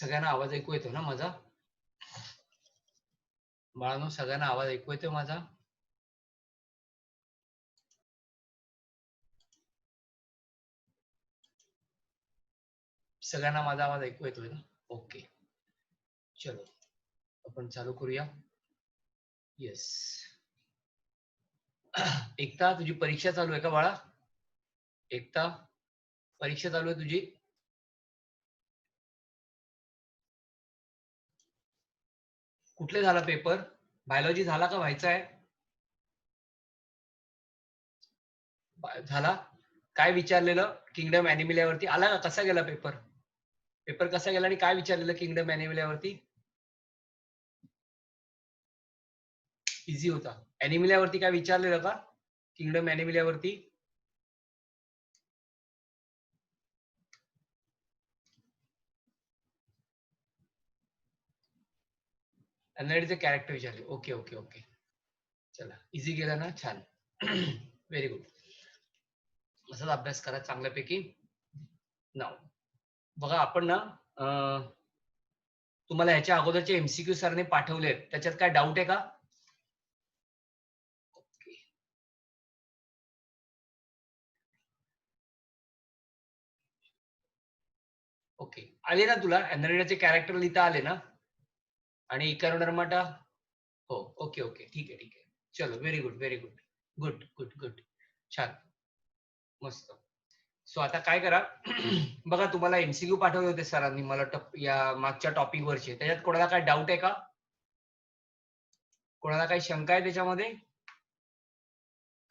सगळ्यांना आवाज ऐकू येतो ना माझा? बाळांनो, सगळ्यांना आवाज ऐकू येतोय माझा? सगळ्यांना माझा आवाज ऐकू येतोय ना? ओके. चलो, आपण चालू करूया. येस. एकता, तुझी परीक्षा चालू आहे का बाळा? एकता, परीक्षा चालू आहे तुझी? कुठले झाला पेपर? बायोलॉजी झाला का व्हायचा आहे? झाला? काय विचारलेलं किंगडम ॲनिमलियावरती? आला का? कसा गेला पेपर? पेपर कसा गेला आणि काय विचारलेलं किंगडम ॲनिमलियावरती? इझी होता. ॲनिमलियावरती काय विचारलेलं का? किंगडम ॲनिमलियावरती? ॲनिमलचे कॅरेक्टर विचारले. Okay, okay, okay. चला, इझी गेला ना? छान. Very good. असाच अभ्यास करा चांगल्यापैकी. नाव बघा, आपण ना तुम्हाला ह्याच्या अगोदरचे एमसीक्यू सरने पाठवले, त्याच्यात काय डाऊट आहे का? ओके. ओके, आले ना तुला? एनरिडाचे कॅरेक्टर लिहिता आले ना? आणि इकॅनोडर्माटा? हो. Okay, okay. ठीक आहे, ठीक आहे. चलो, very good, very good. Good, good, good. छान. मस्त. सो आता काय करा, बघा तुम्हाला एमसीक्यू पाठवले होते सरांनी मला या मागच्या टॉपिक वरचे. त्याच्यात कोणाला काय डाऊट आहे का? कोणाला काही शंका आहे त्याच्यामध्ये?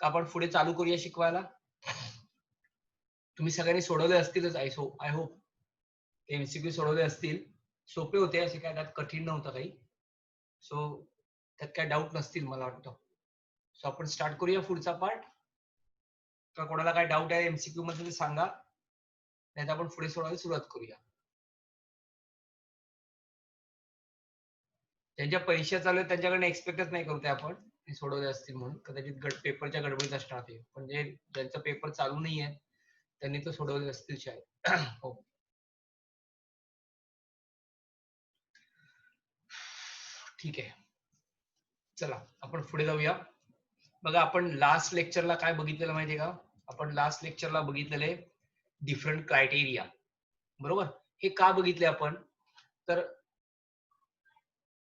का आपण पुढे चालू करूया शिकवायला? तुम्ही सगळ्यांनी सोडवले असतीलच, आय होप. एमसीक्यू सोडवले असतील. सोपे होते, असे काय त्यात कठीण नव्हतं काही. सो त्यात काय डाऊट नसतील मला वाटतं. सो आपण स्टार्ट करूया पुढचा पार्ट. का कोणाला काय डाऊट आहे एमसीक्यू मध्ये ते सांगा, नाहीतर आपण पुढे सोडवायला सुरुवात करूया. ज्यांच्या परीक्षा चालू आहेत त्यांच्याकडे एक्सपेक्टच नाही करतोय आपण ते सोडवले असतील म्हणून. कदाचित पेपरच्या गडबडीत असणार ते. पण ज्यांचा पेपर चालू नाही आहे त्यांनी तो सोडवले असतील शायद. हो. ठीक आहे. चला, आपण पुढे जाऊया. बघा, आपण लास्ट लेक्चरला काय बघितलेलं माहितीये का? आपण लास्ट लेक्चरला बघितलेले डिफरंट क्रायटेरिया. बरोबर? हे का बघितले आपण? तर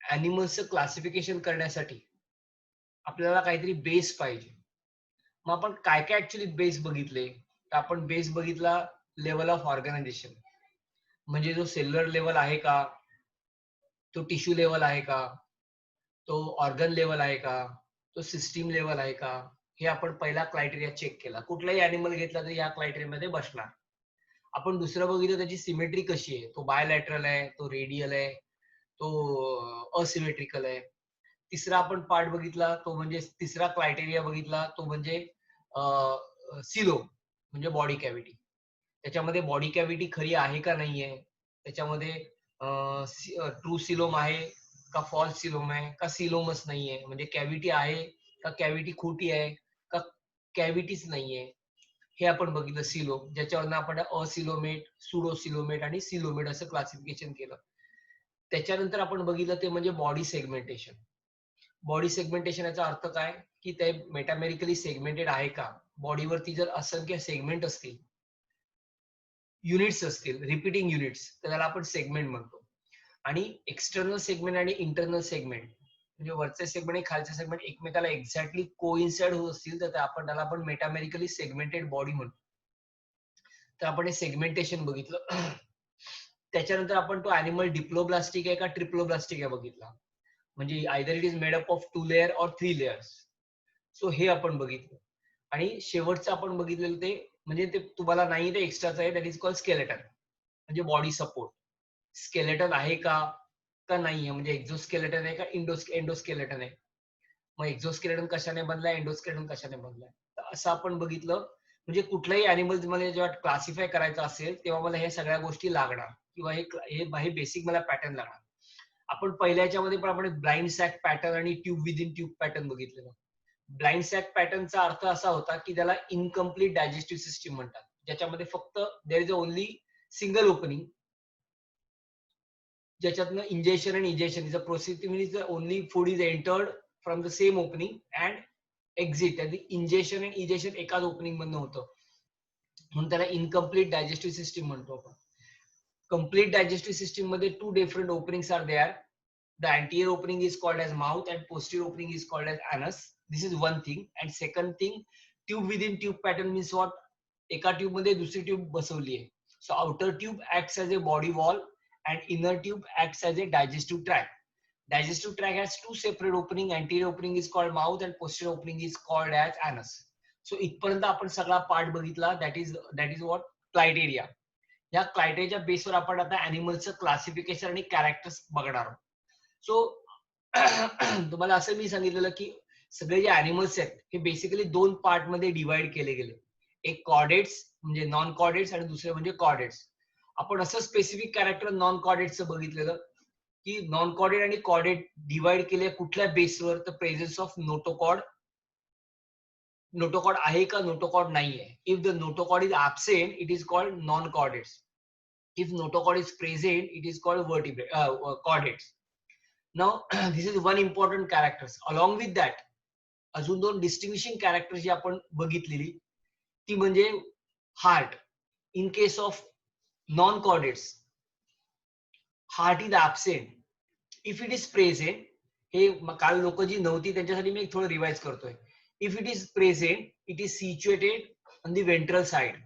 ॲनिमल्सचं क्लासिफिकेशन करण्यासाठी आपल्याला काहीतरी बेस पाहिजे. मग आपण काय काय ऍक्च्युली बेस बघितले? तर आपण बेस बघितला लेवल ऑफ ऑर्गनायझेशन. म्हणजे जो सेल्युलर लेवल आहे का, तो टिश्यू लेवल आहे का, तो ऑर्गन लेवल आहे का, तो सिस्टीम लेवल आहे का, हे आपण पहिला क्रायटेरिया चेक केला. कुठलाही ॲनिमल घेतला तर या क्रायटेरियामध्ये बसणार. आपण दुसरं बघितलं त्याची सिमेट्री कशी आहे. तो बायलॅटरल आहे, तो रेडियल आहे, तो असिमेट्रिकल आहे. तिसरा आपण पार्ट बघितला तो म्हणजे तिसरा क्रायटेरिया बघितला तो म्हणजे सिलो म्हणजे बॉडी कॅव्हिटी. त्याच्यामध्ये बॉडी कॅव्हिटी खरी आहे का नाहीये, त्याच्यामध्ये ट्रू सिलोम आहे का फॉल्स सिलोम आहे का सिलोमच नाहीये, म्हणजे कॅव्हिटी आहे का कॅव्हिटी खोटी आहे का कॅव्हिटीच नाहीये, हे आपण बघितलं सिलोम. ज्याच्यावरनं आपण असिलोमेट, सुडोसिलोमेट आणि सिलोमेट असं क्लासिफिकेशन केलं. त्याच्यानंतर आपण बघितलं ते म्हणजे बॉडी सेगमेंटेशन. बॉडी सेगमेंटेशन याचा अर्थ काय, की ते मेटामेरिकली सेगमेंटेड आहे का. बॉडीवरती जर असंख्य सेगमेंट असतील, युनिट्स असतील, रिपीटिंग युनिट्स, तर त्याला आपण सेगमेंट म्हणतो. आणि एक्सटर्नल सेगमेंट आणि इंटरनल सेगमेंट म्हणजे वरचे सेगमेंट आणि खालचे सेगमेंट एकमेकाला एक्झॅक्टली कोइन्साइड होत असतील तर त्याला आपण मेटामेरिकली सेगमेंटेड बॉडी म्हणतो. तर आपण हे सेगमेंटेशन बघितलं. त्याच्यानंतर आपण तो ॲनिमल डिप्लोब्लास्टिक आहे का ट्रिप्लोब्लास्टिक आहे बघितला. म्हणजे either it is made up of 2 layer और 3 लेयर्स. सो हे आपण बघितलं. आणि शेवटचं आपण बघितलेलं ते म्हणजे ते तुम्हाला नाही ते एक्स्ट्राचं आहे, दॅट इज कॉल्ड स्केलेटन म्हणजे बॉडी सपोर्ट. स्केलेटन आहे का का नाहीये, म्हणजे एक्झोस्केलेटन आहे का एंडोस्केलेटन आहे. मग एक्झोस्केलेटन कशाने बनलाय, एंडोस्केलेटन कशाने बनलाय, तर असं आपण बघितलं. म्हणजे कुठलाही ॲनिमल मला जेव्हा क्लासिफाय करायचं असेल तेव्हा मला हे सगळ्या गोष्टी लागणार किंवा हे बेसिक मला पॅटर्न लागणार. आपण पहिल्या याच्यामध्ये पण आपण ब्लाइंड सॅक पॅटर्न आणि ट्यूब विदिन ट्यूब पॅटर्न बघितलेलं. ब्लाइंड सॅक पॅटर्नचा अर्थ असा होता की त्याला इनकम्प्लीट डायजेस्टिव्ह सिस्टीम म्हणतात, ज्याच्यामध्ये फक्त there is only single opening ज्याच्यातनं injection आणि injection is a process means only food is entered from the same opening and exit. Injection आणि इंजेक्शन एकाच ओपनिंग मधनं होतं, म्हणून त्याला इनकम्प्लीट डायजेस्टिव्ह सिस्टीम म्हणतो आपण. कंप्लीट डायजेस्टिव्ह सिस्टीम मध्ये to different openings R there. The anterior opening is called as mouth and posterior opening is called as anus. This is one thing. And second thing, tube within tube pattern means what? एका tube मध्ये दुसरी tube बसवली आहे. So outer tube acts as a body wall and inner tube acts as a digestive tract. Digestive tract has two separate opening. Anterior opening is called mouth and posterior opening is called as anus. So इथपर्यंत आपण सगळा part बघितला. That is what? Criteria. या क्रायटेरियाच्या बेसवर आपण आता अॅनिमलचं classification आणि characters बघणार आहोत. सो तुम्हाला असं मी सांगितलेलं की सगळे जे अॅनिमल्स आहेत हे बेसिकली दोन पार्ट मध्ये डिवाइड केले गेले. एक कॉर्डेट्स म्हणजे नॉन कॉर्डेट्स आणि दुसरे म्हणजे कॉर्डेट्स. आपण असं स्पेसिफिक कॅरेक्टर नॉन कॉर्डेटचं बघितलेलं की नॉन कॉर्डेट आणि कॉर्डेट डिवाइड केले कुठल्या बेसवर? तर प्रेझेन्स ऑफ नोटोकॉर्ड. नोटोकॉर्ड आहे का नोटोकॉर्ड नाहीये. If the notochord is absent it is called non chordates. If notochord is present, it is called chordates. Now, this is one important characters. Along with that, अजून दोन distinguishing characters जी आपण बघितलेली ती म्हणजे heart. In case of non-chordates, heart is absent. If it is present, हे काल लोक जी नव्हती त्यांच्यासाठी मी थोडं रिवाइज करतोय. If it is present, it is situated on the ventral side.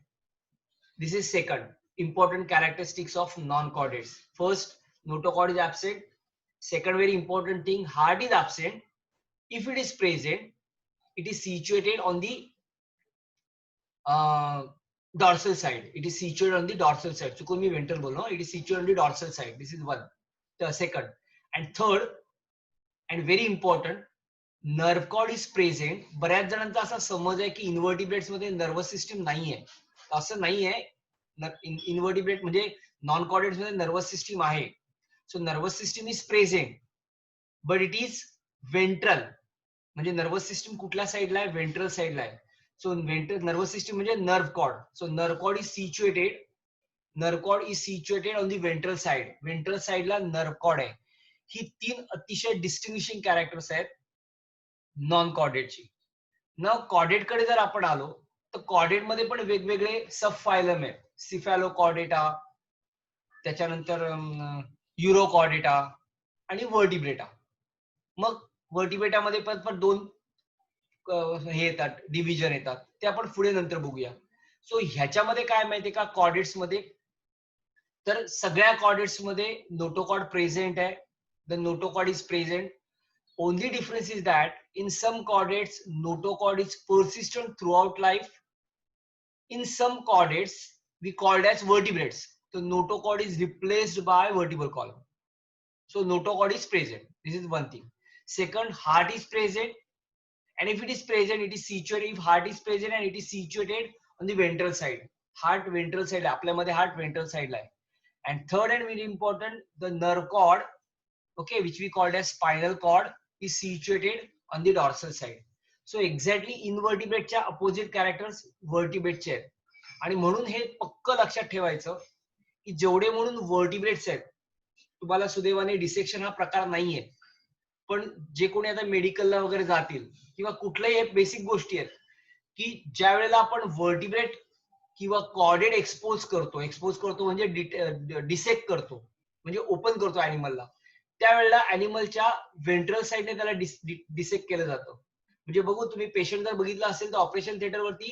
This is second important characteristics of non-chordates. First, notochord is absent. Second very important thing, heart is absent. If it is present, it is situated on the dorsal side. It is situated on the dorsal side. So, me ventral bolo. It is situated on the dorsal side. This is one. The second and third, and very important, nerve cord is present. बऱ्याच जणांचा असा समज आहे की इन्व्हर्टिब्रेट्स मध्ये nervous system नाहीये. असं नाहीये. इन्व्हर्टिब्रेट म्हणजे नॉन कॉर्डेट्स मध्ये नर्वस सिस्टीम आहे. So nervous system is present but it is ventral. म्हणजे नर्वस सिस्टीम कुठल्या साईडला आहे? वेंट्रल साईडला आहे. सो वेंट्रल नर्वस सिस्टीम म्हणजे nerve cord. So nerve cord is situated on the ventral side. Ventral साइडला नर्व कॉर्ड आहे. ही तीन अतिशय डिस्टिंग्विशिंग कॅरेक्टर्स आहेत नॉन कॉर्डेटची. न कॉर्डेट कडे जर आपण आलो तर कॉर्डेट मध्ये पण वेगवेगळे सब फायलम आहेत. सिफॅलोकॉर्डेटा, त्याच्यानंतर युरोकॉर्डेटा आणि व्हर्टिब्रेटा. मग व्हर्टिब्रेटामध्ये पण दोन हे येतात, डिव्हिजन येतात, ते आपण पुढे नंतर बघूया. सो ह्याच्यामध्ये काय माहितीये का कॉर्डेट्स मध्ये, तर सगळ्या कॉर्डेट्स मध्ये नोटोकॉर्ड प्रेझेंट आहे. The notochord is present. Only difference is that in some chordates notochord is persistent throughout life. In some chordates we called as vertebrates, the notochord is replaced by vertebral column. So notochord is present. This is one thing. Second, heart is present, and if it is present, it is situated. If heart is present and it is situated on the ventral side, heart ventral side, आपल्यामध्ये heart ventral side ला आहे. And third and very important, the nerve cord, okay, which we called as spinal cord, is situated on the dorsal side. So exactly इनव्हर्टिब्रेटच्या opposite characters व्हर्टिब्रेटचे आहेत. आणि म्हणून हे पक्क लक्षात ठेवायचं की जेवढे म्हणून व्हर्टिब्रेट्स आहेत, तुम्हाला सुदैवाने डिसेक्शन हा प्रकार नाहीये, पण जे कोणी आता मेडिकलला वगैरे जातील किंवा कुठल्याही बेसिक गोष्टी आहेत की ज्या वेळेला आपण व्हर्टिब्रेट किंवा कॉर्डेट एक्सपोज करतो म्हणजे डिसेक्ट करतो, म्हणजे ओपन करतो अॅनिमलला, त्यावेळेला अॅनिमलच्या व्हेंट्रल साईडने त्याला डिसेक्ट केलं जातं. म्हणजे बघू, तुम्ही पेशंट जर बघितला असेल तर ऑपरेशन थिएटरवरती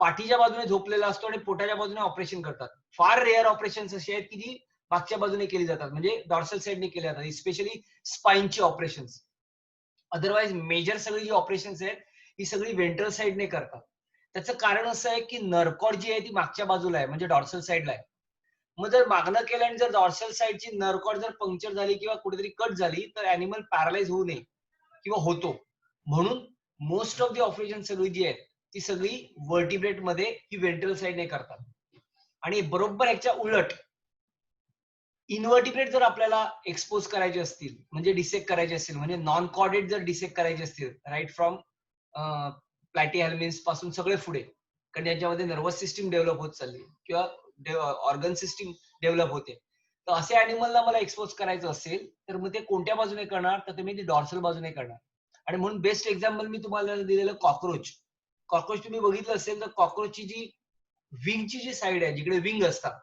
पाठीच्या बाजूने झोपलेला असतो आणि पोटाच्या बाजूने ऑपरेशन करतात. फार रेअर ऑपरेशन असे आहेत की जी मागच्या बाजूने केली जातात, म्हणजे डॉर्सल साईडने केली जातात, स्पेशली स्पाइनची ऑपरेशन. अदरवाइज मेजर सगळी जी ऑपरेशन्स आहेत ही सगळी वेंट्रल साईडने करतात. त्याचं कारण असं आहे की नर्वकॉर्ड जी आहे ती मागच्या बाजूला आहे, म्हणजे डॉर्सल साईडला आहे. मग जर मागणं केलं आणि जर डॉर्सल साईडची नर्वकॉर्ड जर पंक्चर झाली किंवा कुठेतरी कट झाली तर अॅनिमल पॅरालाइज होऊ नये किंवा होतो. म्हणून मोस्ट ऑफ दी ऑपरेशन सगळी जी आहेत ती सगळी व्हर्टिब्रेट मध्ये ही वेंट्रल साईडने करतात. आणि बरोबर याच्या उलट इनव्हर्टिब्रेट जर आपल्याला एक्सपोज करायचे असतील, म्हणजे डिसेक्ट करायचे असतील, म्हणजे नॉन कॉर्डेट जर डिसेक्ट करायचे असतील, राईट फ्रॉम प्लॅटीहेल्मिन्स पासून सगळे पुढे, कारण याच्यामध्ये नर्वस सिस्टीम डेव्हलप होत चालली किंवा ऑर्गन सिस्टीम डेव्हलप होते, तर असे अॅनिमलला मला एक्सपोज करायचं असेल तर मग ते कोणत्या बाजूने करणार, तर तुम्ही ती डॉर्सल बाजूने करणार. आणि म्हणून बेस्ट एक्झाम्पल मी तुम्हाला दिलेलं कॉकरोच. कॉकरोच तुम्ही बघितलं असेल तर कॉकरोचची जी विंगची जी साईड आहे, जिकडे विंग असतात,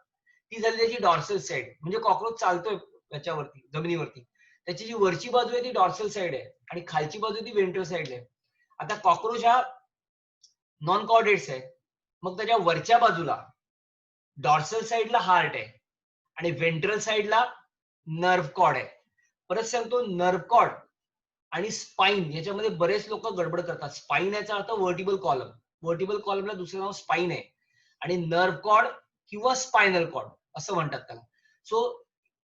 ती झाली त्याची डॉर्सल साईड. म्हणजे कॉकरोच चालतोय त्याच्यावरती, जमिनीवरती. त्याची जी वरची बाजू आहे ती डॉर्सल साईड आहे आणि खालची बाजू ती वेंट्रल साईड आहे. आता कॉकरोच हा नॉन कॉर्डेट्स आहे. मग त्याच्या वरच्या बाजूला डॉर्सल साईडला हार्ट आहे आणि वेंट्रल साईडला नर्व्ह कॉर्ड आहे. परत सांगतो, नर्व्ह कॉर्ड आणि स्पाइन याच्यामध्ये बरेच लोक गडबड करतात. स्पाइन याचा अर्थ व्हर्टिबल कॉलम. व्हर्टिबल कॉलमला दुसरं नाव स्पाइन आहे आणि नर्व्ह कॉर्ड किंवा स्पायनल कॉर्ड असं म्हणतात त्याला. सो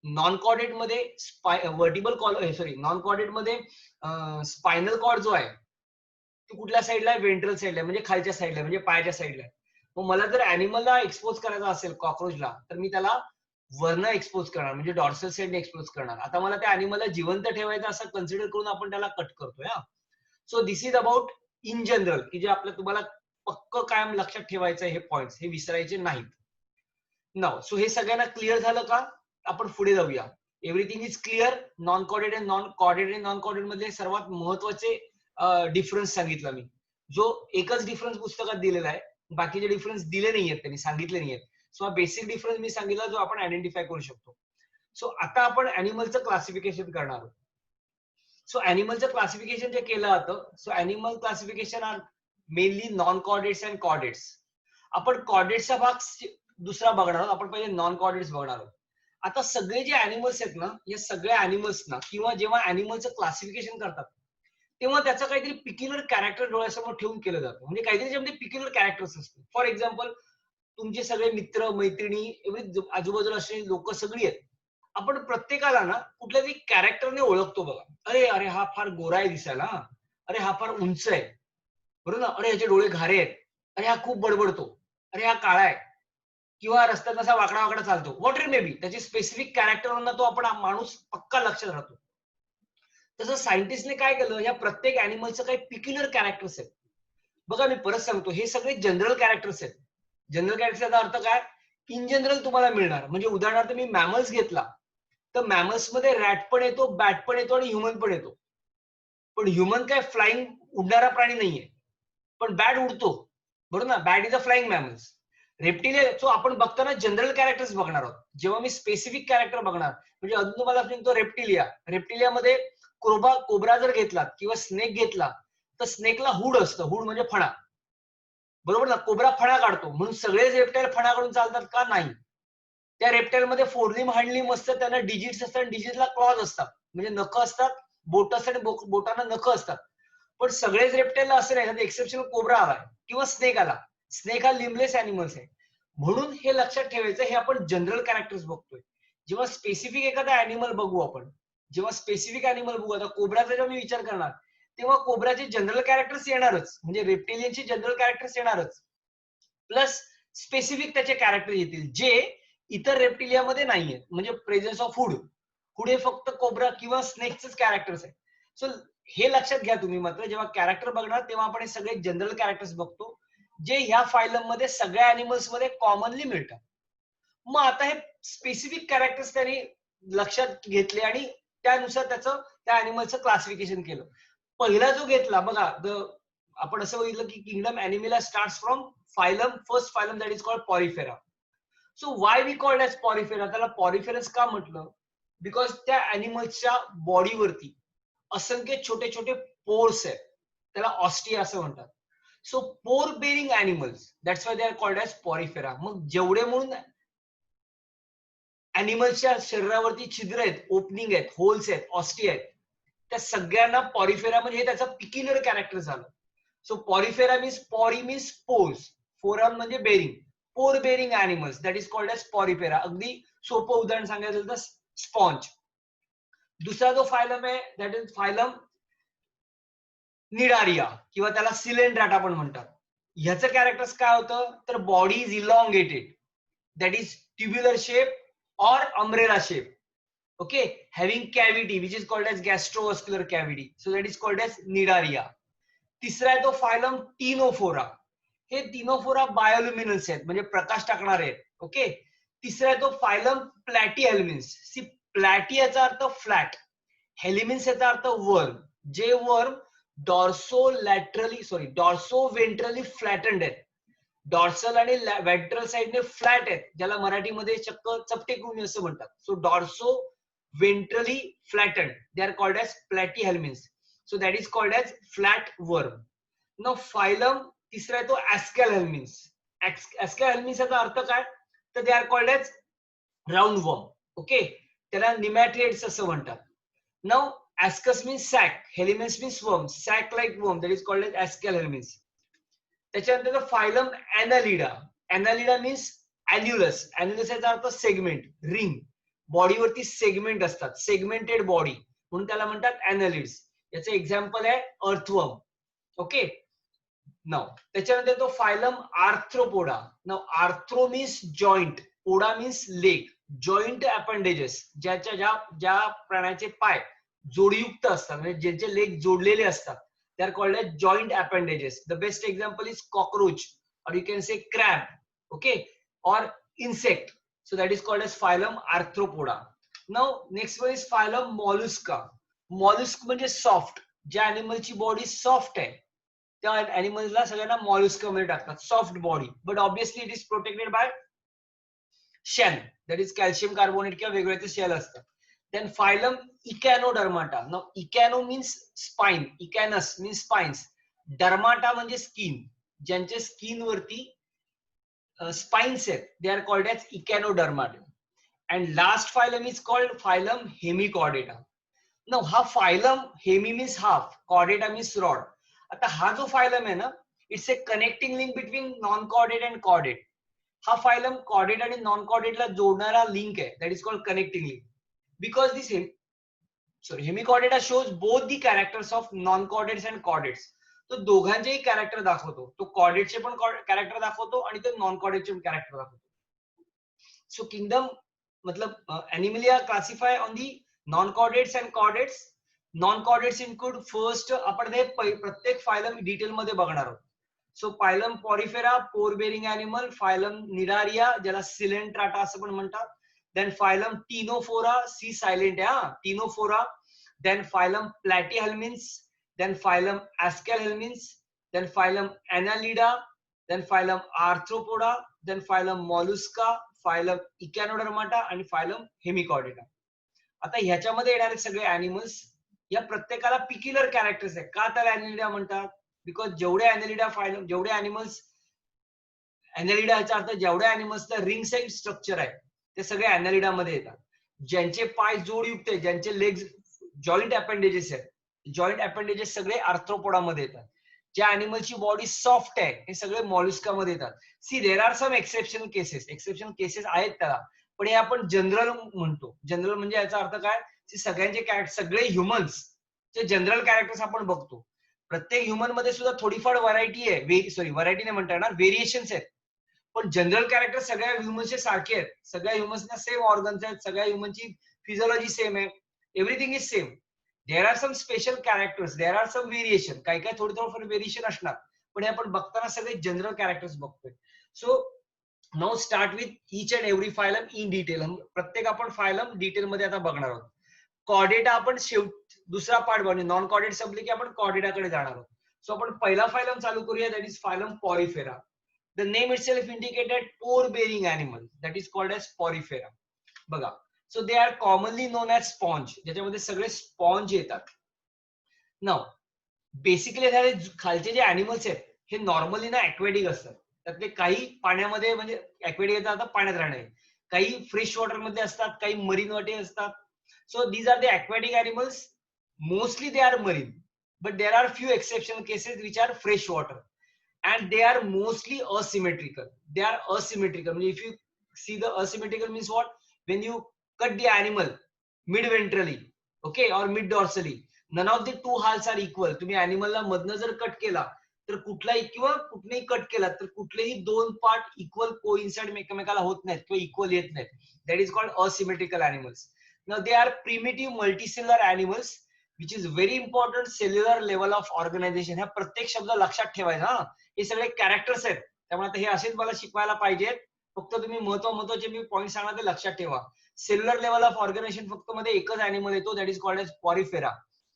नॉन कॉर्डेट मध्ये व्हर्टिबल कॉलम, सॉरी, नॉन कॉर्डेट मध्ये स्पायनल कॉर्ड जो आहे तो कुठल्या साईडला आहे, वेंट्रल साईडला, म्हणजे खालच्या साईडला, म्हणजे पायाच्या साईडला. मग मला जर अॅनिमलला एक्सपोज करायचा असेल कॉकरोचला, तर मी त्याला वरनं एक्सपोज करणार, म्हणजे डॉर्सल साईडने एक्सपोज करणार. आता मला त्या अॅनिमलला जिवंत ठेवायचं असं कन्सिडर करून आपण त्याला कट करतोय. हा, so this is about in general, की जे आपलं तुम्हाला पक्क कायम लक्षात ठेवायचं हे पॉइंट्स, हे विसरायचे नाहीत. नाव, सो हे सगळ्यांना क्लिअर झालं का? आपण पुढे जाऊया. Everything is clear. Non chordate आणि नॉन कॉर्डेट आणि नॉन कॉर्डेट मधले सर्वात महत्वाचे डिफरन्स सांगितला मी. जो एकच डिफरन्स पुस्तकात दिलेला आहे, बाकीचे डिफरन्स दिले नाहीयेत, त्यांनी सांगितले नाहीयेत. सो हा बेसिक डिफरन्स मी सांगितला जो आपण आयडेंटिफाय करू शकतो. सो आता आपण अॅनिमलचं क्लासिफिकेशन करणार आहोत. सो अॅनिमलचं क्लासिफिकेशन जे केलं जातं, so animal classification are mainly non chordates and chordates. आपण कॉर्डेट्सचा भाग दुसरा बघणार आहोत. आपण पहिले नॉन कॉर्डेट्स बघणार आहोत. आता सगळे जे अॅनिमल्स आहेत ना, या सगळ्या अॅनिमल्सना किंवा जेव्हा अॅनिमलचं क्लासिफिकेशन करतात तेव्हा त्याचं काहीतरी पिक्युलर कॅरेक्टर डोळ्यासमोर ठेवून केलं जातं. म्हणजे काहीतरी त्याच्यामध्ये पिक्युलर कॅरेक्टर्स असतात. फॉर एक्झाम्पल, तुमचे सगळे मित्र मैत्रिणी एवढी आजूबाजूला असे लोक सगळी आहेत. आपण प्रत्येकाला ना कुठल्या तरी कॅरेक्टरने ओळखतो बघा. अरे अरे हा फार गोरा आहे दिसायला, अरे हा फार उंच आहे, बरोबर ना, अरे ह्याचे डोळे घारे आहेत, अरे हा खूप बडबडतो, अरे हा काळा आहे, किंवा रस्त्यात असा वाकडा वाकडा चालतो, वॉट इट मे बी. त्याची स्पेसिफिक कॅरेक्टरना तो आपण माणूस पक्का लक्षात राहतो. तसं सायंटिस्टने काय केलं, या प्रत्येक अॅनिमलचं काही पिक्युलर कॅरेक्टर्स आहेत. बघा मी परत सांगतो, हे सगळे जनरल कॅरेक्टर्स आहेत. जनरल कॅरेक्टरचा अर्थ काय, इन जनरल तुम्हाला मिळणार. म्हणजे उदाहरणार्थ मी मॅमल्स घेतला तर मॅमल्स मध्ये रॅट पण येतो, बॅट पण येतो आणि ह्युमन पण येतो. पण ह्युमन काय फ्लाइंग उडणारा प्राणी नाहीये, पण बॅट उडतो, बरोबर ना. Bat is a flying mammals. Reptilia, so आपण बघताना जनरल कॅरेक्टर्स बघणार आहोत. जेव्हा मी स्पेसिफिक कॅरेक्टर बघणार, म्हणजे अजून तुम्हाला सांगतो, रेप्टिलियामध्ये कोब्रा जर घेतला किंवा स्नेक घेतला तर स्नेकला हुड असतं. हुड म्हणजे फणा, बरोबर ना. कोब्रा फणा काढतो, म्हणून सगळेच रेप्टाईल फणा काढून चालतात का? नाही. त्या रेप्टाईल मध्ये फोरलिम हँडलिम असतं, त्यांना डिजिट्स असतात, डिजिटला क्लॉज असतात, म्हणजे नख असतात, बोट असतात आणि बोटांना नख असतात. पण सगळेच रेप्टाईलला असं नाही, एक्सेप्शन कोब्रा आला किंवा स्नेक आला. स्नेक हा लिमलेस अॅनिमल्स आहे. म्हणून हे लक्षात ठेवायचं, हे आपण जनरल कॅरेक्टर्स बघतोय. जेव्हा स्पेसिफिक एखादा अॅनिमल बघू आपण, जेव्हा स्पेसिफिक अॅनिमल बघू, आता कोब्राचा जेव्हा मी विचार करणार तेव्हा कोब्राचे जनरल कॅरेक्टर्स येणारच, म्हणजे रेप्टिलियनचे जनरल कॅरेक्टर्स येणारच, प्लस स्पेसिफिक त्याचे कॅरेक्टर येतील जे इतर रेप्टिलियामध्ये नाहीये. म्हणजे प्रेझेन्स ऑफ हुड. हुड हे फक्त कोब्रा किंवा स्नेकचेच कॅरेक्टर्स आहे. सो हे लक्षात घ्या तुम्ही. मात्र जेव्हा कॅरेक्टर बघणार तेव्हा आपण हे सगळे जनरल कॅरेक्टर्स बघतो, जे ह्या फायलम मध्ये सगळ्या अॅनिमल्स मध्ये कॉमनली मिळतात. मग आता हे स्पेसिफिक कॅरेक्टर्स त्यांनी लक्षात घेतले आणि त्यानुसार त्याचं त्या अॅनिमलचं क्लासिफिकेशन केलं. पहिला जो घेतला बघा, आपण असं बघितलं की kingdom Animalia starts from phylum, first phylum, that is called Porifera. So why we called as Porifera, त्याला पॉरिफेरस का म्हटलं? बिकॉज त्या अॅनिमल्सच्या बॉडीवरती असंख्य छोटे छोटे पोर्स आहेत, त्याला ऑस्टिया असं म्हणतात. So pore bearing animals, that's why they are called as Porifera. मग जेवढे म्हणून अॅनिमल्सच्या शरीरावरती छिद्र आहेत, ओपनिंग आहेत, होल्स आहेत, ऑस्टिया आहेत, त्या सगळ्यांना पॉरिफेरा म्हणजे हे त्याचं पिक्युलर कॅरेक्टर झालं. So Porifera means, pori means pores, fera म्हणजे bearing, pore bearing animals, that is called as Porifera. अगदी सोपं उदाहरण सांगायचं तर स्पॉन्ज. दुसरा जो फायलम आहे दॅट इज फायलम निडारिया किंवा त्याला सिलेंड्राट आपण म्हणतात. ह्याचं कॅरेक्टर्स काय होतं, तर body is elongated, that is tubular shape or umbrella shape, okay, having cavity which is called as gastrovascular cavity, so that is called as nidaria. तिसरा आहे तो फायलम टिनोफोरा. हे टिनोफोरा बायोल्युमिनन्स आहेत, म्हणजे प्रकाश टाकणारे आहेत. ओके, तिसरा आहे तो फायलम प्लॅटीहेल्मिन्स. सी प्लॅटी याचा अर्थ फ्लॅट, हेलिमिन्स याचा अर्थ वर्म. जे वर्म डॉर्सो वेंट्रली फ्लॅटन्ड आहेत, डॉर्सल आणि वेंट्रल साइडने फ्लॅट आहेत, ज्याला मराठीमध्ये चक्क चपटे कृमी असं म्हणतात. So dorso ventrally flattened, they are called as platyhelminths, so that is called as flat worm. Now phylum तिसरा आहे तो ascalhelminths. ascalhelminths याचा अर्थ काय, तर they are called as round worm. Okay, त्याला निमॅट्रिड्स असं म्हणतात. Now ascus means sac, helminths means worm, sac like worm, that is called as ascalhelminths. त्याच्यानंतर phylum annelida. annelida means annulus. annulus याचा अर्थ सेगमेंट, रिंग. बॉडीवरती सेगमेंट असतात, segmented body, म्हणून त्याला म्हणतात ॲनॅलिड्स. याचं एक्झाम्पल आहे अर्थवर्म. ओके, नाव त्याच्यानंतर तो फायलम आर्थ्रोपोडा. नाव arthro means joint, poda means leg. Joint appendages, ज्या प्राण्याचे पाय जोडयुक्त असतात, म्हणजे ज्यांचे लेग जोडलेले असतात, they are called as joint appendages. The best example is cockroach, or you can say crab, okay, or insect. So that is called as phylum Arthropoda. Now next one is phylum Mollusca. Mollusk म्हणजे soft, ज्या अॅनिमलची body soft आहे त्या अॅनिमलला सगळ्यांना Mollusca मध्ये टाकतात, soft body, but obviously it is protected by shell, that is calcium carbonate किंवा वेगवेगळे shell असतात. Then phylum Echinodermata. Now echino means spine, echinus means spines, dermata म्हणजे स्किन, ज्यांच्या स्किन वरती spines आहेत, they are called as echinodermata. And last phylum is called phylum Hemichordata. Now हा phylum, hemi means half, chordata means rod. आता हा जो phylum आहे ना, it's a connecting link between non-chordate and chordate. हा phylum chordate आणि non-chordate ला जोडणारा लिंक आहे, that is called connecting link. Because this Hemichordata shows both the characters of non-chordates and chordates. तो दोघांचेही कॅरेक्टर दाखवतो, तो कॉर्डेटचे पण कॅरेक्टर दाखवतो आणि तो नॉन कॉर्डेटचे पण कॅरेक्टर दाखवतो. सो किंगडम मतलब Animalia classify on the non chordates and chordates. Non chordates include first, आपण हे प्रत्येक फायलम डिटेल मध्ये बघणार आहोत. So phylum Porifera, pore bearing animal. Phylum Cnidaria, ज्याला सिलेंट्राटा असं पण म्हणतात. Then phylum Ctenophora, C silent आहे हा, Ctenophora. Then phylum Platyhelminthes, then phylum Ascalhelminths, then phylum Annelida, then phylum Arthropoda, then phylum Mollusca, phylum Echinodermata आणि phylum Hemichordata. आता ह्याच्यामध्ये येणारे सगळे अॅनिमल्स, या प्रत्येकाला पिक्युलर कॅरेक्टर्स आहेत. का त्याला Annelida म्हणतात? बिकॉज जेवढे Annelida फायलम, जेवढे अॅनिमल्स, Annelida याचा अर्थ जेवढ्या अॅनिमल्सचा रिंग साइड स्ट्रक्चर आहे ते सगळे Annelida मध्ये येतात. ज्यांचे पाय जोडयुक्त आहेत, ज्यांचे लेग्स जॉईंट अपेंडेजेस आहेत, जॉईंट अपेंडेजेस सगळे आर्थ्रोपोडा मध्ये येतात. ज्या अॅनिमलची बॉडी सॉफ्ट आहे हे सगळे मॉल्युस्का मध्ये येतात. See there are some exceptional cases आहेत त्याला, पण हे आपण जनरल म्हणतो. जनरल म्हणजे याचा अर्थ काय, सगळ्यांचे सगळे ह्युमन्स चे जनरल कॅरेक्टर्स आपण बघतो. प्रत्येक ह्युमन मध्ये सुद्धा थोडीफार व्हरायटी आहे, व्हरायटी नाही म्हणता येणार, व्हेरिएशन्स आहेत, पण जनरल कॅरेक्टर सगळ्या ह्युमन्सचे सारखे आहेत. सगळ्या ह्युमन्सना सेम ऑर्गन्स आहेत, सगळ्या ह्युमनची फिजिओलॉजी सेम आहे, everything is same. There are some special characters, there are some variation, काही काही थोडं व्हेरिएशन असणार, पण हे आपण बघताना सगळे जनरल कॅरेक्टर्स बघतोय. So now start with each and every phylum in detail. प्रत्येक आपण फायलम डिटेल मध्ये आता बघणार आहोत. कॉर्डेटा आपण दुसरा पार्ट बनवू, नॉन कॉर्डेट संपले की आपण कॉर्डेटाकडे जाणार आहोत. सो आपण पहिला फायलम चालू करूया, that is phylum Porifera. The name itself indicated pore bearing animal, that is called as Porifera. बघा, so they are commonly known as sponge, ज्याच्यामध्ये सगळे स्पॉन्ज येतात. नाउ बेसिकली खालचे जे अॅनिमल्स आहेत हे नॉर्मली ना ॲक्वेटिक असतात. त्यातले काही पाण्यामध्ये, म्हणजे ॲक्वेटिक येतात पाण्यात राहणारे, काही फ्रेश वॉटर मध्ये असतात, काही मरीन वाटे असतात. So these are the aquatic animals. Mostly they are marine, but there are few exceptional cases which are fresh water, and they are mostly asymmetrical. They are asymmetrical म्हणजे if you see the asymmetrical means what, when you cut the animal mid ventrally, okay, or mid dorsally, none of the two halves are equal. तुम्ही अॅनिमलला मधनं जर cut केला तर कुठलाही किंवा कुठलेही cut केला तर कुठलेही दोन पार्ट इक्वल कोइन्साइड एकमेकाला होत नाहीत किंवा इक्वल येत नाहीत. That is called asymmetrical animals. Now they are primitive multicellular animals which is very important cellular level of organisation. ह्या प्रत्येक शब्द लक्षात ठेवायचा. हे सगळे कॅरेक्टर्स आहेत, त्यामुळे हे असेच मला शिकवायला पाहिजेत, फक्त तुम्ही महत्वाचे मी पॉईंट सांगणार ते लक्षात ठेवा. सेल्युलर लेवल ऑफ ऑर्गनायझेशन फक्त मध्ये एकच अॅनिमल येतो, दॅट इज कॉल्ड एज पॉरिफेरा.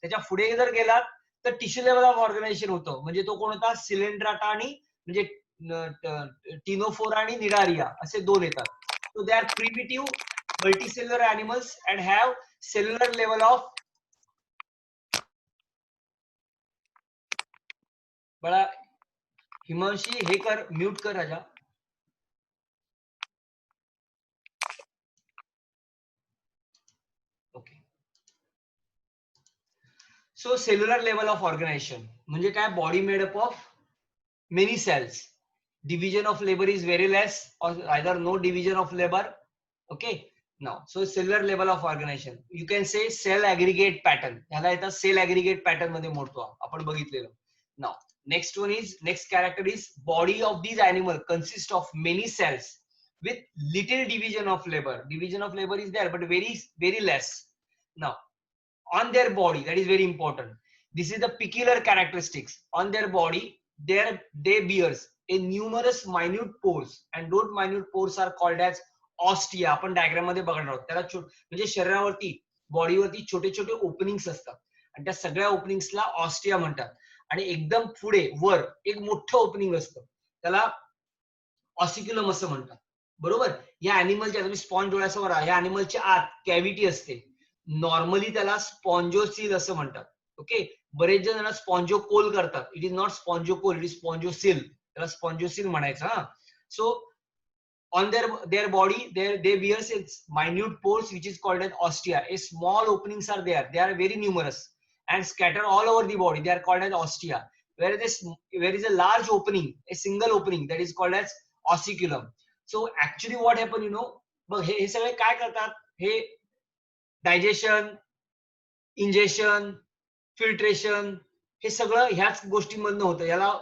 त्याच्या पुढे जर गेलात तर टिश्यू लेवल ऑफ ऑर्गनायझेशन होतं, म्हणजे तो कोण होता, सिलेंड्राटा आणि म्हणजे टिनोफोरा आणि निडारिया असे दोन येतात. So they are primitive multicellular animals and have cellular level of. बळा हिमांशी हे कर, म्यूट कर राजा. Okay. So cellular level of organization म्हणजे काय, body made up of many cells. Division of labor is very less or either no division of labor. Okay. Now, so cellular level of organization, you can say cell aggregate pattern. ह्याला येतं cell aggregate pattern मध्ये मोडतो आपण बघितलेलं. Now, next character is body of these animal consist of many cells with little division of labor. Division of labor is there but very less. Now, on their body, that is very important. This is the peculiar characteristics. On their body, they bears a numerous minute pores, and those minute pores are called as ostia. आपण diagram मध्ये बघणार आहोत. त्याला म्हणजे शरीरावरती, बॉडीवरती छोटे छोटे openings असतात आणि त्या सगळ्या ओपनिंग्सला ऑस्टिया म्हणतात. आणि एकदम पुढे वर एक मोठं ओपनिंग असतं, त्याला ऑसिक्युलम असं म्हणतात. बरोबर. या अॅनिमलच्या, तुम्ही स्पॉन्ज डोळ्यासमोर, या अॅनिमलच्या आत कॅव्हिटी असते. नॉर्मली त्याला स्पॉन्जोसील असं म्हणतात. ओके. बरेच जण त्याला स्पॉन्जोकोल करतात. It is not spongocol, it is spongocoel. त्याला स्पॉन्जोसील म्हणायचं. हा. So on their body, they bears its minute pores which is called as ostia. A small openings are there, they are very numerous and scattered all over the body, they are called as ostia. Where is a large opening, a single opening, that is called as ossiculum. So actually what happen, you know, बघ हे सगळे काय करतात, हे digestion, injection, filtration, हे सगळं ह्याच गोष्टींमधनं होतं. याला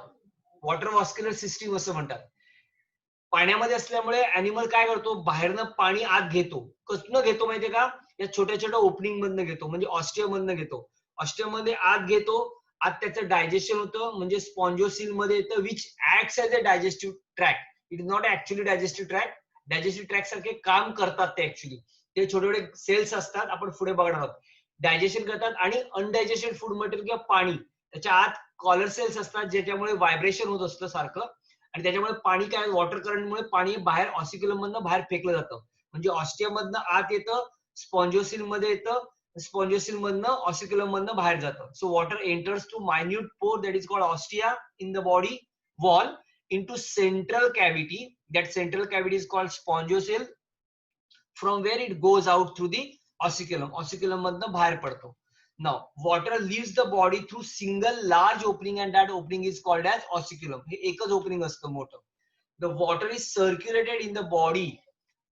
वॉटर वॉस्क्युलर सिस्टीम असं म्हणतात. पाण्यामध्ये असल्यामुळे अॅनिमल काय करतो, बाहेरनं पाणी आत घेतो. कसं घेतो माहितीये का, या छोट्या छोट्या ओपनिंग मधनं घेतो, म्हणजे ऑस्टियम मधनं घेतो. ऑस्टियम मध्ये आत घेतो, आत त्याचं डायजेशन होतं, म्हणजे स्पॉन्जोसिल मध्ये येतं, which acts as a digestive tract. It is not actually digestive tract. Digestive tract सारखे काम करतात ते ऍक्च्युअली. ते छोटे छोटे सेल्स असतात, आपण पुढे बघणार आहोत. डायजेशन करतात आणि अनडायजेस्टेड फूड मटेरियल किंवा पाणी, त्याच्या आत कॉलर सेल्स असतात, ज्याच्यामुळे व्हायब्रेशन होत असतं सारखं, आणि त्याच्यामुळे पाणी काय, वॉटर करंटमुळे पाणी बाहेर ऑसिक्युलम मधनं बाहेर फेकलं जातं. म्हणजे ऑस्टियम मधनं आत येतं, स्पॉन्जोसिल मध्ये येतं, स्पॉन्जोसिल मधनं ऑसिक्युलम मधनं बाहेर जातं. So water enters to minute pore, that is called ostia, in the body wall into central cavity. That central cavity is called spongosil, from where it goes out through the ossiculum. Ossiculum मधनं बाहेर पडतो. Now, water leaves the body through single large opening, and that opening is called as ossiculum. हे एकच opening असतं मोठं. The water is circulated in the body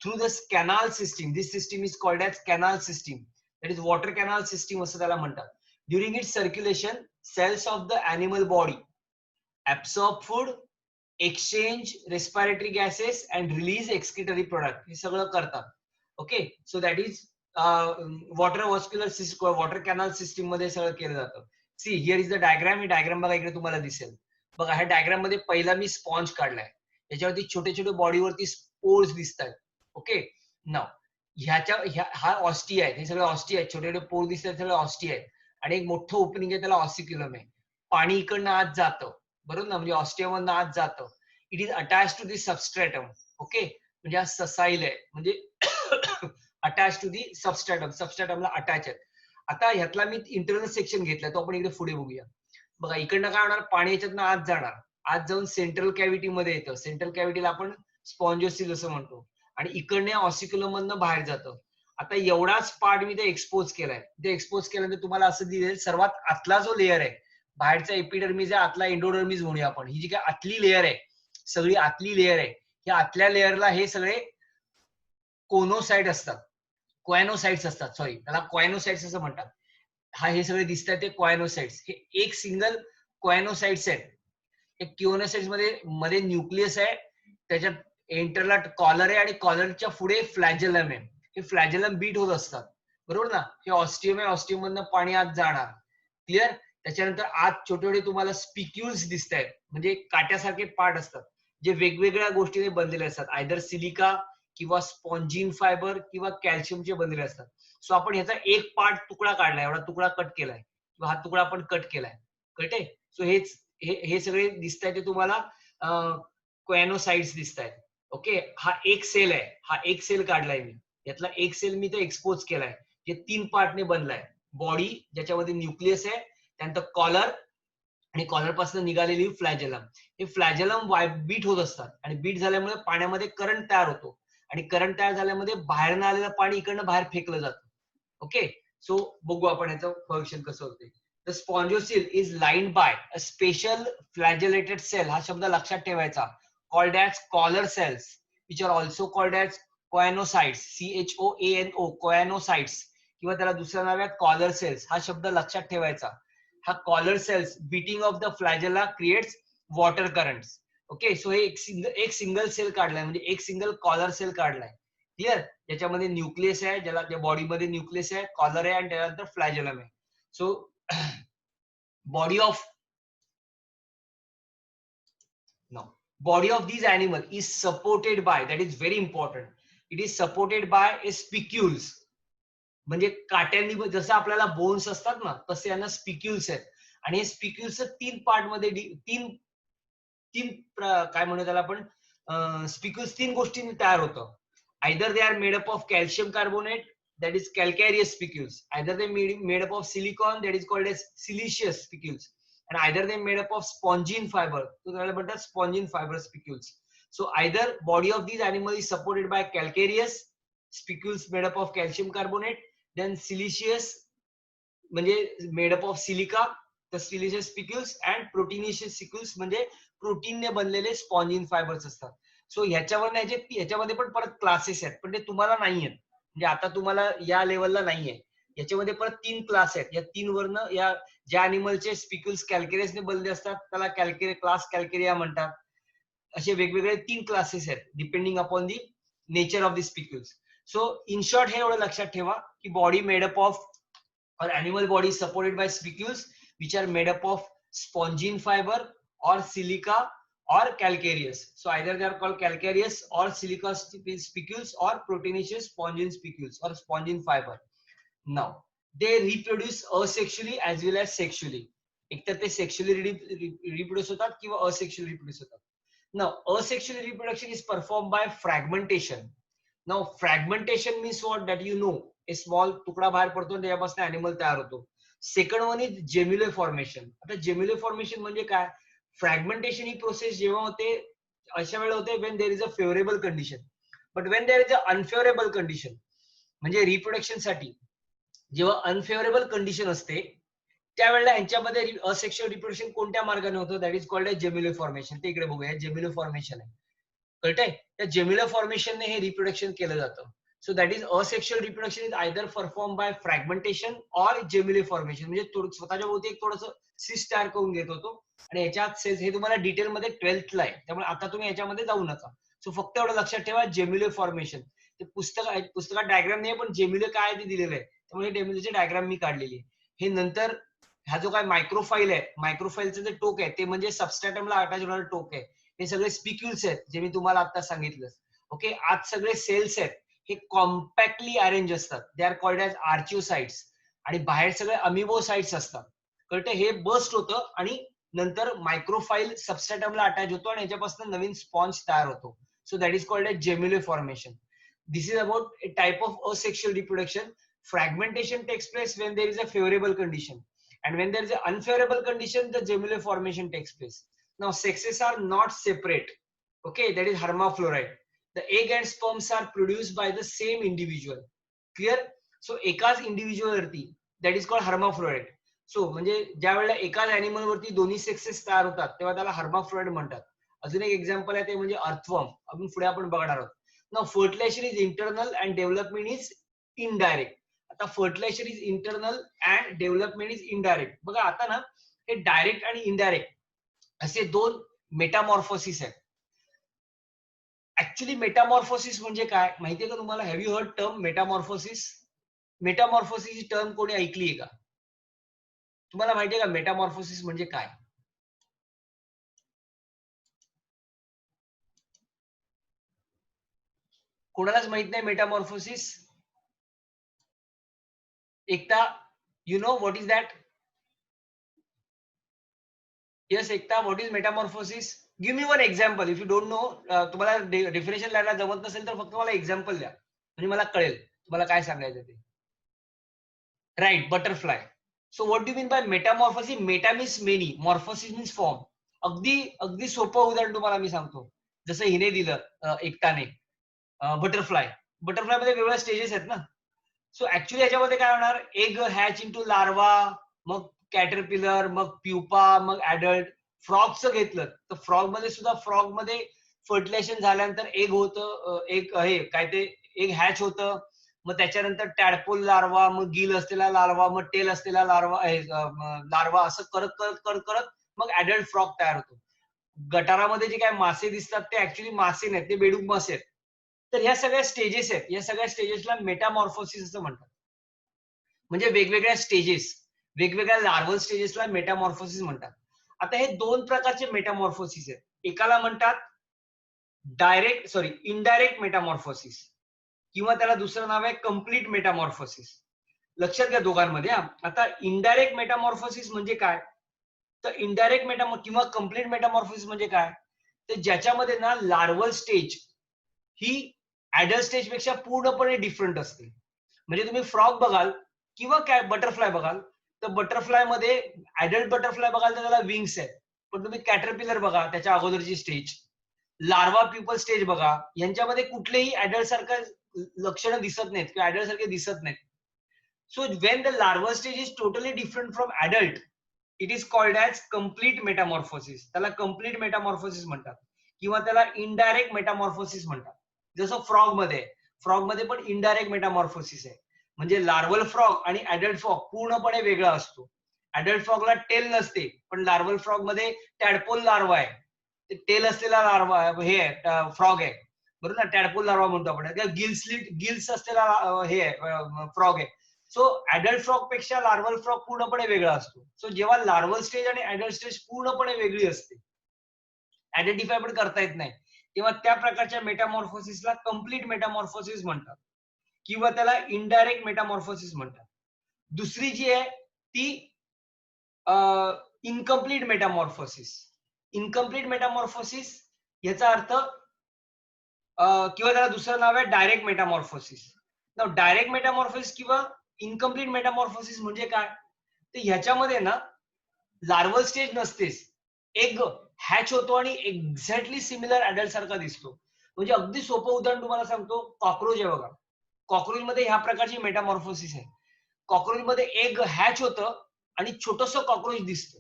through the canal system. This system is called as canal system. That is water canal system असं त्याला म्हणतात. During its circulation, cells of the animal body absorb food, exchange respiratory gases and release excretory product. हे सगळं करतात. Okay. So that is water vascular system, water canal system मध्ये सगळं केलं जातं. See here is the diagram. ही diagram बघा, इकडे तुम्हाला दिसेल. बघा ह्या डायग्राम मध्ये पहिला मी स्पॉन्ज काढलाय, त्याच्यावरती छोटे छोटे बॉडीवरती स्पोर्स दिसत आहेत. ओके. नाव हा ऑस्टिया आहे, हे सगळे ऑस्टिया आहेत, छोटे छोटे पोर दिसतात, सगळे ऑस्टिया आहेत. आणि एक मोठं ओपनिंग आहे, त्याला ऑसिक्युलम आहे. पाणी इकडनं आत जातं, बरोबर ना, म्हणजे ऑस्टियम मधनं आत जातं. It is attach to the substratum. Okay. म्हणजे हा ससाईल आहे, म्हणजे अटॅच टू दी सबस्ट्रेटम, सबस्ट्रेटमला अटॅच आहेत. आता ह्यातला मी इंटरनल सेक्शन घेतलाय, तो आपण इकडे पुढे बघूया. बघा इकडनं काय होणार, पाणी याच्यातनं आत जाणार, आत जाऊन सेंट्रल कॅव्हिटी मध्ये येतं. सेंट्रल कॅव्हिटीला आपण स्पॉन्जोसिल असं म्हणतो, आणि इकडनं ऑसिक्युलम मधनं बाहेर जातं. आता एवढाच पार्ट मी ते एक्सपोज केलाय. ते एक्सपोज केल्यानंतर तुम्हाला असं दिसेल, सर्वात आतला जो लेअर आहे, बाहेरचा एपिडर्मिस आहे, आतला एंडोडर्मिस म्हणूया आपण. ही जी काय आतली लेअर आहे, सगळी आतली लेअर आहे, या आतल्या लेअरला हे सगळे कोनोसाइट असतात, क्वायनोसाइट्स असतात. सॉरी, त्याला क्वायनोसाइट्स असं म्हणतात. हे सगळे दिसतात ते क्वायनोसाइट्स. हे एक सिंगल क्वायनोसाइट्स आहेत. क्युओनोसाइट्स मध्ये न्यूक्लियस आहे, त्याच्यात एंटरला कॉलर आहे, आणि कॉलरच्या पुढे फ्लॅजेलम आहे. हे फ्लॅजेलम बीट होत असतात, बरोबर ना. हे ऑस्टियम आहे, ऑस्टियम मधनं पाणी आत जाणार. क्लिअर. त्याच्यानंतर आत छोटे छोटे तुम्हाला स्पिक्युल्स दिसत आहेत, म्हणजे काट्यासारखे पार्ट असतात. जे वेगवेगळ्या गोष्टीने बनलेले असतात, आयदर सिलिका किंवा स्पॉन्जिन फायबर किंवा कॅल्शियमचे बनलेले असतात. सो आपण ह्याचा एक पार्ट तुकडा काढलाय, एवढा तुकडा कट केलाय किंवा हा तुकडा आपण कट केलाय. कळते? सो हेच हे सगळे दिसताय ते तुम्हाला क्वॅनोसाइट्स दिसतायत. ओके, हा एक सेल आहे, हा एक सेल काढलाय मी, यातला एक सेल मी तो एक्सपोज केलाय, जे 3 पार्टने बनलाय. बॉडी ज्याच्यामध्ये न्यूक्लियस आहे, त्यानंतर कॉलर आणि कॉलर पासून निघालेली फ्लॅजेलम. हे फ्लॅजेलम बीट होत असतात आणि बीट झाल्यामुळे पाण्यामध्ये करंट तयार होतो आणि करंट तयार झाल्यामध्ये बाहेरनं आलेलं पाणी इकडनं बाहेर फेकलं जातं. ओके, सो बघू आपण याचं फंक्शन कसं होते. The spongocoel is lined by a special flagellated cell. हा शब्द लक्षात ठेवायचा. Called as collar cells which are also called as choanocytes, CHOANO, choanocytes, किंवा त्याला दुसरं नाव आहे कॉलर सेल्स. हा शब्द लक्षात ठेवायचा. हा collar cells beating of the flagella creates water currents. Okay, so हे एक सिंगल सेल काढलाय, म्हणजे एक सिंगल कॉलर सेल काढलाय. क्लिअर? ज्याच्यामध्ये न्यूक्लियस आहे, ज्याला त्या बॉडीमध्ये न्यूक्लियस आहे, कॉलर आहे आणि त्यानंतर फ्लॅजेलम आहे. So body of body of these animal is supported by, that is very important, it is supported by a spicules. म्हणजे काट्यांनी, जसं आपल्याला बोन्स असतात ना, तसे यांना स्पिक्युल्स आहेत. आणि हे स्पिक्युल्स 3 पार्ट मध्ये तीन तीन काय म्हणू त्याला आपण, स्पिक्युल्स 3 गोष्टींनी तयार होतं. Either they are made up of calcium carbonate, that is calcareous spicules, either they made up of silicon, that is called as siliceous spicules, and either they made up of spongine fiber, so त्याला म्हणतात spongine fiber spicules. So either body of these animals is supported by calcareous spicules made up of calcium carbonate, then siliceous म्हणजे made up of silica, the siliceous spicules, and proteinaceous spicules म्हणजे प्रोटीनने बनलेले spongin fibres असतात. So ह्याच्यावर ह्याच्यामध्ये पण परत classes आहेत, पण ते तुम्हाला नाही आहेत, म्हणजे आता तुम्हाला या लेवलला नाहीये. याच्यामध्ये परत 3 क्लास आहेत. या 3 वरनं या ज्या अॅनिमलचे स्पिक्युल्स कॅल्केरियसने बनले असतात त्याला क्लास कॅल्केरिया म्हणतात. असे वेगवेगळे 3 क्लासेस आहेत depending upon the nature of the spicules. So in short हे एवढं लक्षात ठेवा की body made up of, or animal body is supported by spicules which are made up of spongine fiber or silica or calcareous. So either they are called calcareous or silica spicules or proteinaceous spongine spicules or spongine fiber. Now they reproduce asexually as well as sexually. एकतर ते sexually reproduce होतात किंवा asexually reproduce होतात. Now asexual reproduction is performed by fragmentation. Now fragmentation means what, that you know, a small तुकडा बाहेर पडतो आणि त्यापासून अॅनिमल तयार होतो. Second one is gemmule formation. आता जेम्युले फॉर्मेशन म्हणजे काय? फ्रॅगमेंटेशन ही प्रोसेस जेव्हा होते अशा वेळेला होते when there is a favorable condition, but when there is a unfavorable condition, म्हणजे रिप्रोडक्शन साठी जेव्हा अनफेवरेबल कंडिशन असते त्यावेळेला यांच्यामध्ये असेक्शुअल रिप्रोडक्शन कोणत्या मार्गाने होतं, दॅट इज कॉल्ड जेम्युले फॉर्मेशन. ते इकडे बघूया, जेम्युले फॉर्मेशन आहे. कळतंय? त्या जेम्युलर फॉर्मेशनने हे रिप्रोडक्शन केलं जातं. So that is asexual reproduction is either perform by fragmentation और जेम्युलर फॉर्मेशन. म्हणजे स्वतःच्या भोवती एक थोडंसं सिस्ट तयार करून घेत होतो आणि याच्यात सेल्स, हे तुम्हाला डिटेलमध्ये 12th ला आहे, त्यामुळे आता तुम्ही याच्यामध्ये जाऊ नका. सो फक्त एवढं लक्षात ठेवा, जेम्युलर फॉर्मेशन. ते पुस्तकात डायग्राम नाही, पण जेम्युलर काय ते दिलेलं आहे, त्यामुळे डेम्युलरचे डायग्राम मी काढलेली आहे. हे नंतर हा जो काय मायक्रोफाईल आहे, मायक्रोफाईलचं जे टोक आहे ते म्हणजे सबस्ट्रॅटमला अटॅच होणारं टोक आहे. हे सगळे स्पिक्युल्स आहेत जे मी तुम्हाला आता सांगितलं. ओके, आज सगळे सेल्स आहेत हे कॉम्पॅक्टली अरेंज असतात. They are called as archaeocytes. आणि बाहेर सगळे अमिबोसाइट्स असतात. कळतं? हे बस्ट होतं आणि नंतर मायक्रोफाईल सबस्ट्रॅटमला अटॅच होतो आणि याच्यापासून नवीन स्पॉन्ज तयार होतो. So that is called as gemmular formation. This is about a type of asexual reproduction. Fragmentation takes place when there is a favorable condition, and when there is an unfavorable condition, the gemmular formation takes place. Now sexes are not separate. Okay, that is hermaphrodite. The egg and sperms are produced by the same individual. Clear? So एकाच individual वरती, that is called hermaphrodite. So म्हणजे ज्या वेळेला एकाच animal वरती दोन्ही sexes तयार होतात तेव्हा त्याला hermaphrodite म्हणतात. अजून एक एक्झाम्पल आहे ते म्हणजे अर्थवर्म. अजून पुढे आपण बघणार आहोत. Now fertilization is internal and development is indirect. आता fertilisation is internal and development is indirect. बघा आता ना, हे डायरेक्ट आणि इनडायरेक्ट असे 2 मेटामॉर्फोसिस आहेत. ऍक्च्युली मेटामॉर्फोसिस म्हणजे काय माहितीये का तुम्हाला? Have you heard term Metamorphosis? Metamorphosis he term कोणी ऐकलीये का? तुम्हाला माहितीये का मेटामॉर्फोसिस म्हणजे काय? कोणालाच माहित नाही Metamorphosis? Ekta, you know what is that? Yes Ekta, what is Metamorphosis? Give me one example. If you don't know, तुम्हाला डेफिनेशन लिहायला जमत नसेल तर फक्त मला एक्झाम्पल द्या, म्हणजे मला कळेल तुम्हाला काय सांगायचं ते. Right, butterfly. So what do mean by metamorphosis? Meta means many, morphosis means form. अगदी अगदी सोपं उदाहरण तुम्हाला मी सांगतो. जसं हिने दिलं एकताने, बटरफ्लाय. बटरफ्लाय मध्ये वेगवेगळ्या स्टेजेस आहेत ना. सो ऍक्च्युली याच्यामध्ये काय होणार, एग हॅच इंटू लार्वा, मग कॅटरपिलर, मग प्युपा, मग ऍडल्ट. फ्रॉगचं घेतलं तर फ्रॉग मध्ये सुद्धा, फ्रॉग मध्ये फर्टिलायझेशन झाल्यानंतर एग होतं, एक हे काय ते एग हॅच होतं, मग त्याच्यानंतर टॅडपोल लार्वा, मग गिल असलेला लार्वा, मग टेल असलेला लार्वा, लार्वा, असं करत करत करत करत मग ऍडल्ट फ्रॉग तयार होतो. गटारामध्ये जे काय मासे दिसतात ते ऍक्च्युली मासे नाहीत, ते बेडूक मासे आहेत. तर ह्या सगळ्या स्टेजेस आहेत, या सगळ्या स्टेजेसला मेटामॉर्फोसिस असं म्हणतात. म्हणजे वेगवेगळ्या स्टेजेस, वेगवेगळ्या लार्वल स्टेजेसला मेटामॉर्फोसिस म्हणतात. आता हे दोन प्रकारचे मेटामॉर्फोसिस आहेत. एकाला म्हणतात इनडायरेक्ट मेटामॉर्फोसिस, किंवा त्याला दुसरं नाव आहे कम्प्लीट मेटामॉर्फोसिस. लक्षात घ्या दोघांमध्ये. आता इनडायरेक्ट मेटामॉर्फोसिस म्हणजे काय, तर इनडायरेक्ट किंवा कम्प्लीट मेटामॉर्फोसिस म्हणजे काय, तर ज्याच्यामध्ये ना लार्वल स्टेज ही ऍडल्ट स्टेज पेक्षा पूर्णपणे डिफरंट असते. म्हणजे तुम्ही फ्रॉग बघाल किंवा काय बटरफ्लाय बघाल, तर बटरफ्लाय मध्ये ऍडल्ट बटरफ्लाय बघाल तर त्याला विंग्स आहेत. पण तुम्ही कॅटरपिलर बघा, त्याच्या अगोदरची स्टेज, लार्वा प्युपल स्टेज बघा, यांच्यामध्ये कुठलेही ऍडल्ट सारखं लक्षणं दिसत नाहीत किंवा ऍडल्ट सारखे दिसत नाहीत. So when the larva stage is totally different from adult, it is called as complete Metamorphosis. त्याला कम्प्लीट मेटामॉर्फोसिस म्हणतात, किंवा त्याला इनडायरेक्ट मेटामॉर्फोसिस म्हणतात. जसं फ्रॉग मध्ये पण इनडायरेक्ट मेटामॉर्फोसिस आहे. म्हणजे लार्वल फ्रॉग आणि ऍडल्ट फ्रॉग पूर्णपणे वेगळा असतो. ऍडल्ट फ्रॉगला टेल नसते, पण लार्वल फ्रॉग मध्ये टॅडपोल लार्वा आहे, टेल असलेला लार्वा हे आहे, फ्रॉग आहे, बरोबर ना. टॅडपोल लार्वा म्हणतो आपण. गिल्स असलेला हे आहे, फ्रॉग आहे. सो ऍडल्ट फ्रॉग पेक्षा लार्वल फ्रॉग पूर्णपणे वेगळा असतो. सो जेव्हा लार्वल स्टेज आणि ऍडल्ट स्टेज पूर्णपणे वेगळी असते, आयडेंटिफाय पण करता येत नाही, तेव्हा त्या प्रकारच्या मेटामॉर्फोसिसला कम्प्लीट मेटामॉर्फोसिस म्हणतात, किंवा त्याला इनडायरेक्ट मेटामॉर्फोसिस म्हणतात. दुसरी जी आहे ती इनकम्प्लीट मेटामॉर्फोसिस. इनकम्प्लीट मेटामॉर्फोसिस याचा अर्थ, किंवा त्याला दुसरं नाव आहे डायरेक्ट मेटामॉर्फोसिस. डायरेक्ट मेटामॉर्फोसिस किंवा इनकम्प्लीट मेटामॉर्फोसिस म्हणजे काय, तर ह्याच्यामध्ये ना लार्वल स्टेज नसतेच, एग हॅच होतो आणि एक्झॅक्टली सिमिलर ऍडल्ट सारखा दिसतो. म्हणजे अगदी सोपं उदाहरण तुम्हाला सांगतो, कॉक्रोच आहे बघा. कॉक्रोच मध्ये ह्या प्रकारची मेटामॉर्फोसिस आहे. कॉक्रोच मध्ये एग हॅच होतं आणि छोटस कॉक्रोच दिसतं.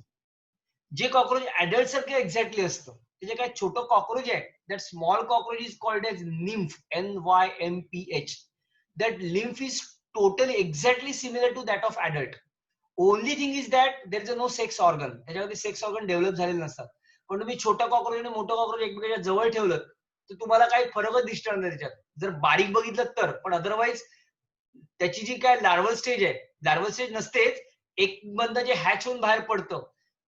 जे कॉक्रोच ऍडल्ट सारखं एक्झॅक्टली असतं, ते जे काय छोटं कॉक्रोच आहे, that small cockroach is called as nymph, NYMPH. That nymph is totally exactly similar to that of adult. Only thing is that there is no sex organ. त्याच्यामध्ये sex organ develop झालेले नसतात. पण तुम्ही छोटा cockroach आणि मोठं cockroach एकमेकांच्या जवळ ठेवलं तर तुम्हाला काही फरकच दिसणार नाही त्याच्यात, जर बारीक बघितलं तर. पण अदरवाईज त्याची जी काय लार्वल स्टेज आहे, लार्वल स्टेज नसतेच, एक बंद जे हॅच होऊन बाहेर पडतं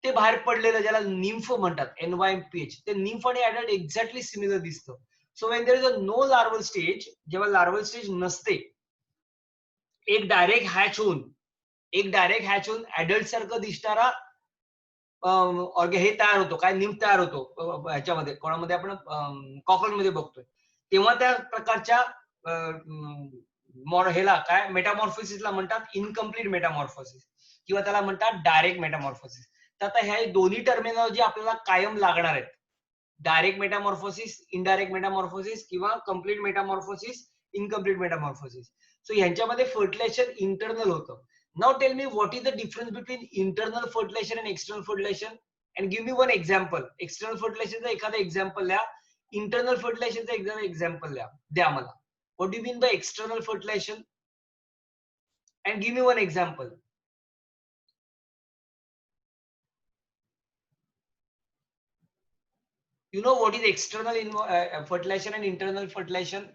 ते बाहेर पडलेलं ज्याला निम्फ म्हणतात, NYMPH, ते निम्फ आणि ऍडल्ट एक्झॅक्टली सिमिलर दिसतं. So when there is a no larval stage, जेव्हा लार्वल स्टेज नसते, एक डायरेक्ट हॅच होऊन ऍडल्ट सारखं दिसणारा हे तयार होतो, काय निम्फ तयार होतो ह्याच्यामध्ये, कोणामध्ये आपण कॉक्रोच मध्ये बघतोय, तेव्हा त्या प्रकारच्या ह्याला काय मेटामॉर्फोसिसला म्हणतात इनकम्प्लीट मेटामॉर्फोसिस, किंवा त्याला म्हणतात डायरेक्ट मेटामॉर्फोसिस. तर आता ह्या दोन्ही टर्मिनॉलॉजी आपल्याला कायम लागणार आहेत. डायरेक्ट मेटामॉर्फोसिस, इनडायरेक्ट मेटामॉर्फोसिस, किंवा complete Metamorphosis, incomplete Metamorphosis. So ह्यांच्यामध्ये फर्टिलायझेशन इंटरनल होतं. Now tell me what is the difference between internal fertilization and external fertilization, and give me one example. External fertilization चा एखादा example द्या, internal fertilization चा एखादा example द्या मला. What do you mean by external fertilization? And give me one example. You know what is external fertilization and internal fertilization?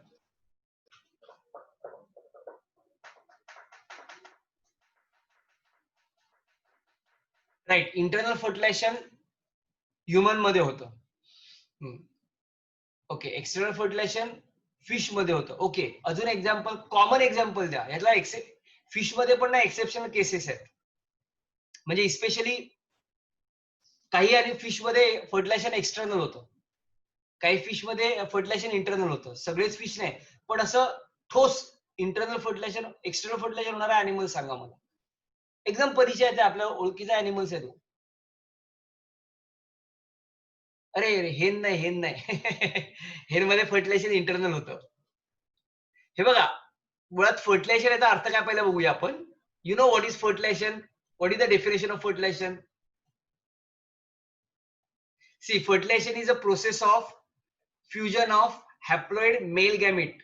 Right, internal fertilization human मध्ये होतं. Okay, external fertilisation fish मध्ये होतं. Okay, अजून example, common example द्या. यातला fish मध्ये पण ना एक्सेप्शनल केसेस आहेत. म्हणजे स्पेशली काही आणि फिश मध्ये फर्टिलायझेशन एक्सटर्नल होतं. काही फिश मध्ये फर्टिलायझेशन इंटरनल होतं. सगळेच फिश नाही, पण असं ठोस इंटरनल फर्टिलायझेशन, एक्सटर्नल फर्टिलायझेशन होणारा अॅनिमल सांगा मला. एकदम परिचयाचा आपल्या ओळखीचा अॅनिमल्स आहे तो. अरे अरे, हेन नाही, हेन नाही. हेन मध्ये फर्टिलायझेशन इंटरनल होतं. हे बघा, मुळात फर्टिलायझेशन याचा अर्थ काय पहिला बघूया आपण. You know what is fertilisation? What is the definition of fertilisation? See, fertilization is a process of fusion of haploid male gamete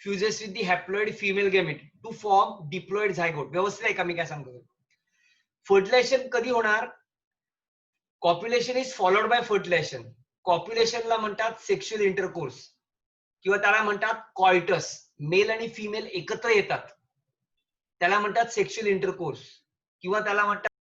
fuses with the haploid female gamete to form diploid zygote. व्यवस्थित आहे का मी काय सांगतो? Fertilisation कधी होणार? कॉप्युलेशन is followed by fertilisation. कॉप्युलेशनला म्हणतात sexual intercourse किंवा त्याला म्हणतात कॉयटस. मेल आणि फिमेल एकत्र येतात, त्याला म्हणतात सेक्शुअल इंटरकोर्स किंवा त्याला म्हणतात